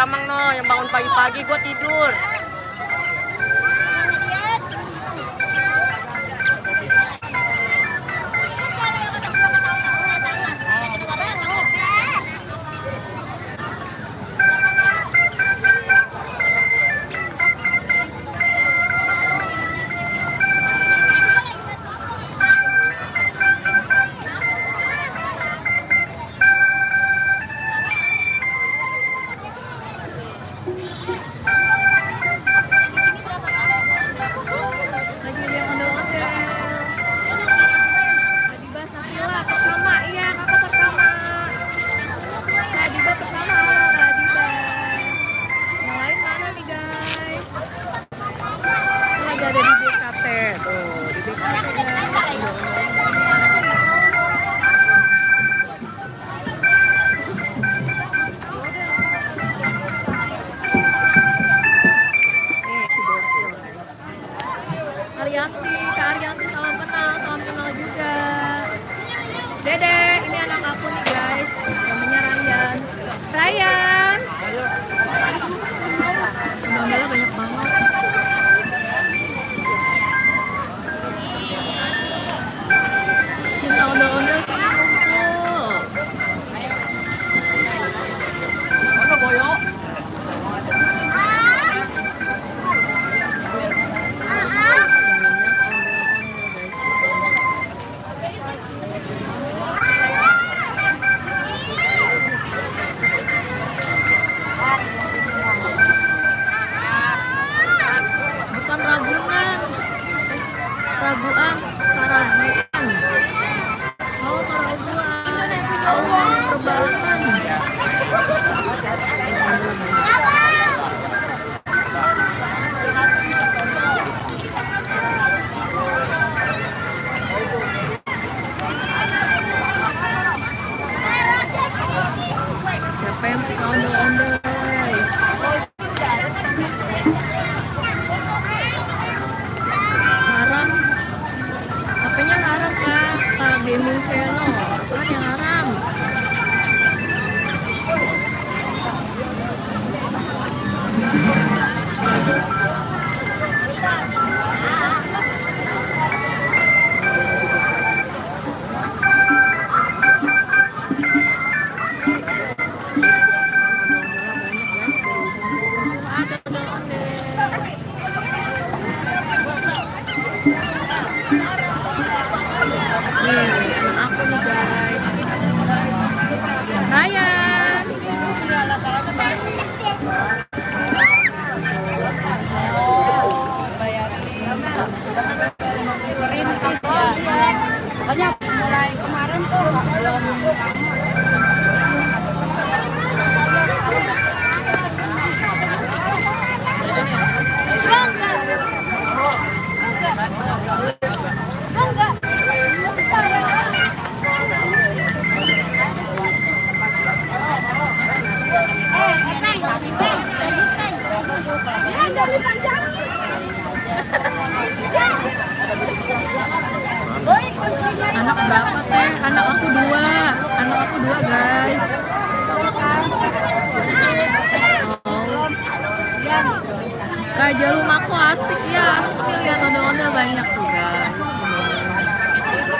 Amang no, yang bangun pagi-pagi gua tidur. Ada di BKT tuh, di BKT Arianti, Kak Arianti salam kenal juga. Dede, ini anak aku nih guys, namanya Ryan. Ryan, ondel-ondelnya banyak banget. Cinta ondel-ondel kumpul. Mana boyo? Bukan Ragunan, Raguan, Karaguan. Oh, Karaguan. Oh, Perbalakan. Siapa yang suka ondel-ondel? Haram. HP-nya haram kak. Gaming channel. Apaan yang haram? Ada ondel-ondel. Nih, anak aku nih guys. Ryan. Banyak mulai kemarin tuh belum Anak berapa teh? Anak aku dua. Anak aku dua guys. Oh. Kak Jalum aku asik ya, asik nih lihat ondel-ondel banyak tuh guys.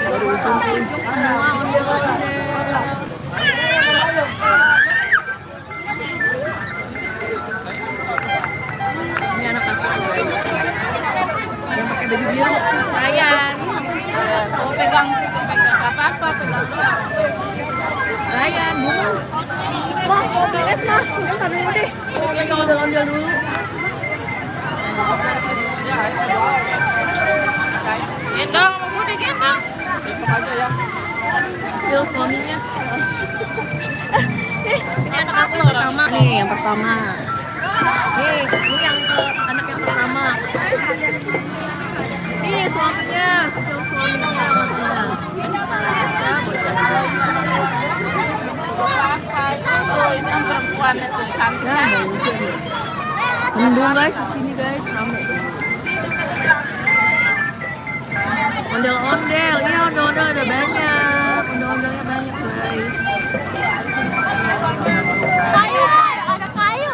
Dari ujung ke ujung semua ondel-ondel. Ini anak aku guys. Yang pakai baju biru, Ryan. kalau pegang apa-apa pegang. Ryan, dulu. Wah, mau PS mah. Bentar dulu deh. Kita ondel-ondel dulu. Gendong, mau gue gendong. Aja ya. Feel suaminya. Ini anak aku yang pertama. Nih, yang pertama. Nih, ini yang anak yang pertama. Nih, suaminya. Feel suaminya. Bocah. Ini yang perempuan itu cantik. Ya, mendung guys di sini guys, ramai. Ondel-ondel, ini ondel-ondel ada banyak, ondel-ondelnya banyak guys. Kayu, ada kayu.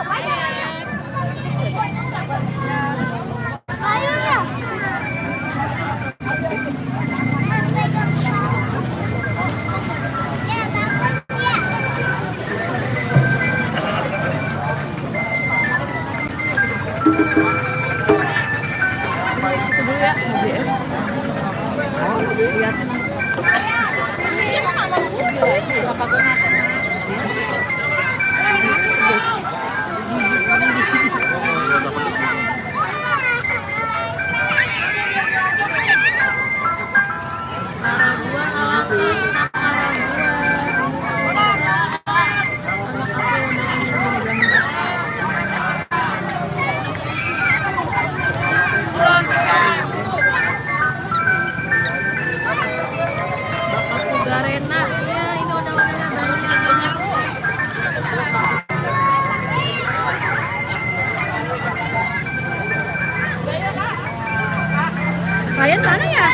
Garena, ya ini warna-warnanya banyak. Kalian mana ya?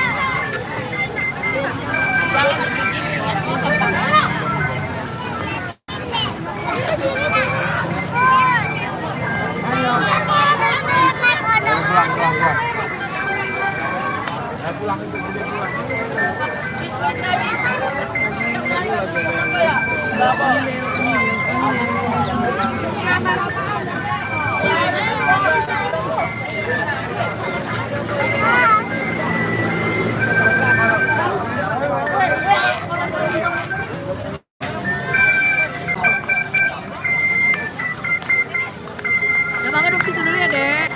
Mama duduk situ dulu ya, Dek.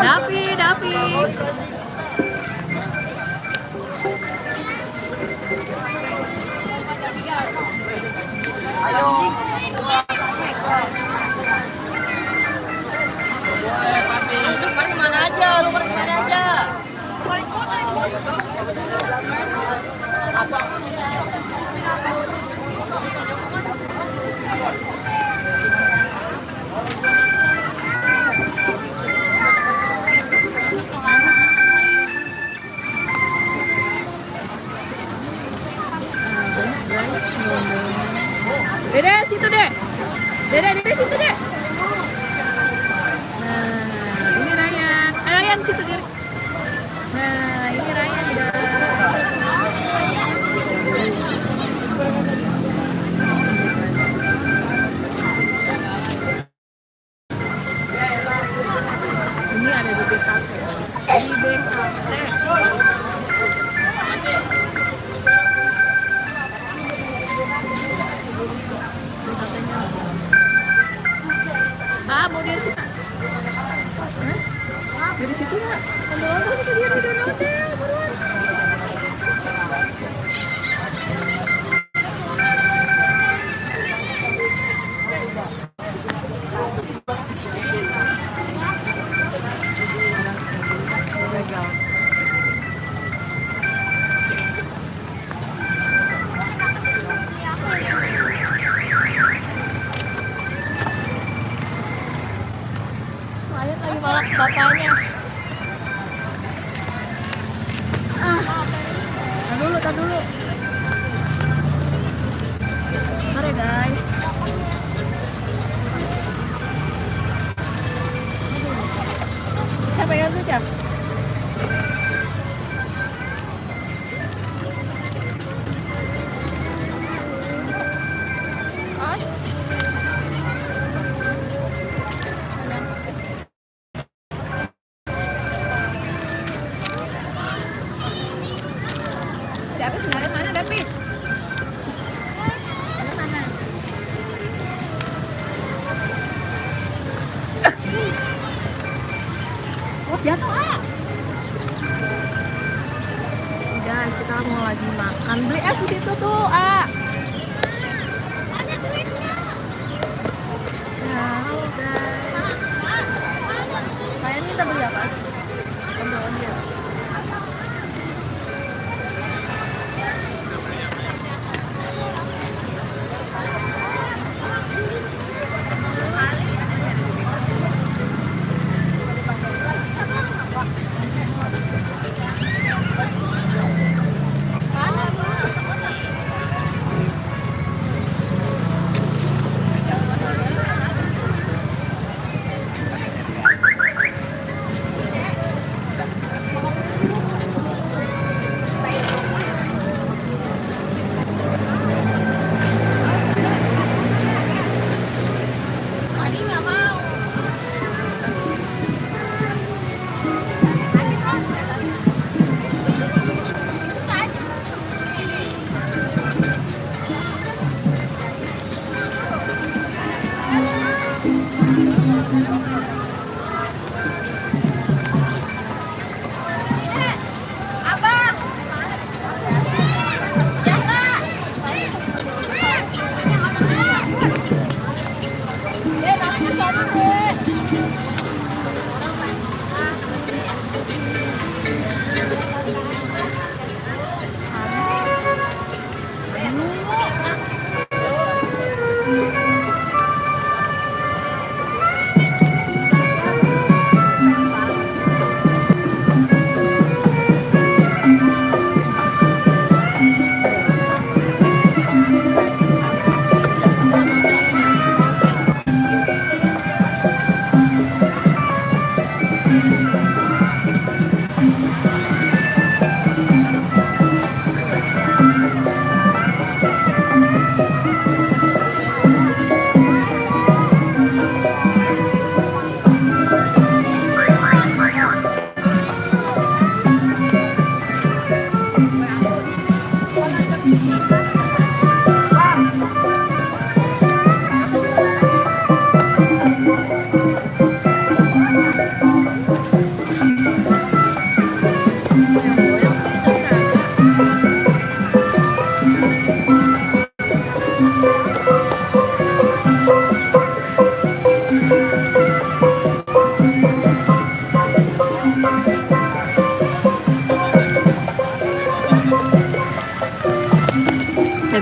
Davi. Lu kemana aja? Dede situ, Dek. Dede situ, Dek. Nah, ini Ryan situ, Dek. Nah, ini Ryan, guys. Ini ada di BKT. Di BKT. Mau dari situ? Dari situ nggak? Ondel-ondel kita lihat di ondel, buruan. Kalian lagi malak bapaknya. Tar dulu. Mari guys. Siapa yang lucu? Siapa sebenarnya mana David? Mana? Oh jatuh ah. Guys, kita mau lagi makan. Beli es di situ tuh, ah. Ada duitnya. Ya, udah. Kalian minta beli apa? Ondel-ondel.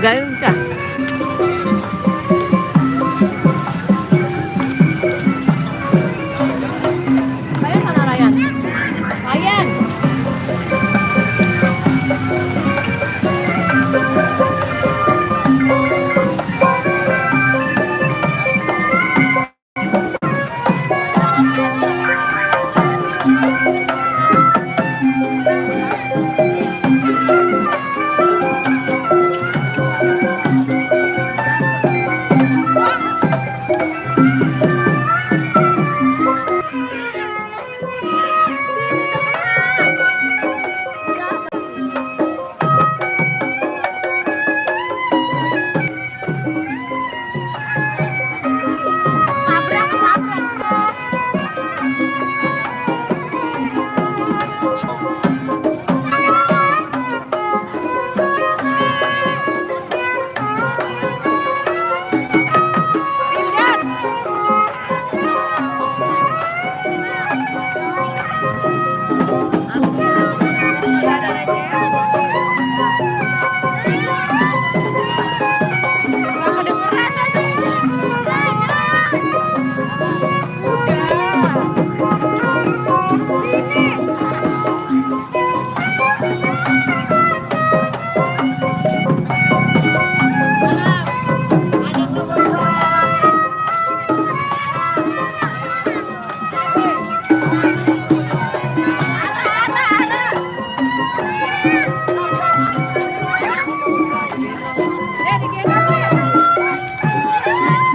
jagain Cah. Ryan mana Ryan? Ryan. Nggak kedengeran.